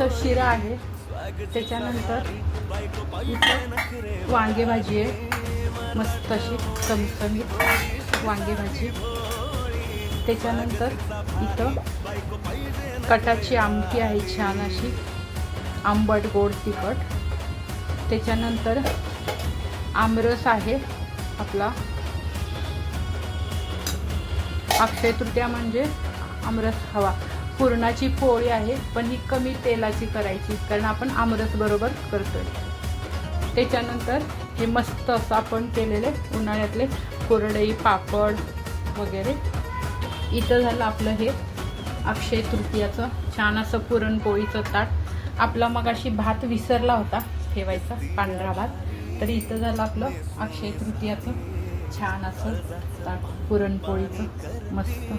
इथं शिरा आहे, त्याच्यानंतर इथं वांगे भाजी आहे, मस्त अशी चमचमीत वांगे भाजी. त्याच्यानंतर इथं कटाची आमटी आहे, छान अशी आंबट गोड तिखट. त्याच्यानंतर आमरस आहे आपला. अक्षय तृतीया म्हणजे आमरस हवा. पुरणाची पोळी आहे, पण ही कमी तेलाची करायची, कारण आपण आमरस बरोबर करतोय. त्याच्यानंतर हे मस्त असं आपण केलेले उन्हाळ्यातले कुरडई, पापड वगैरे. इथं झालं आपलं हे अक्षय तृतीयाचं छान असं पुरणपोळीचं ताट. आपला मगाशी भात विसरला होता ठेवायचा, पांढरा भात. तर इथं झालं आपलं अक्षय तृतीयाचं छान असं ताट पुरणपोळीचं मस्त.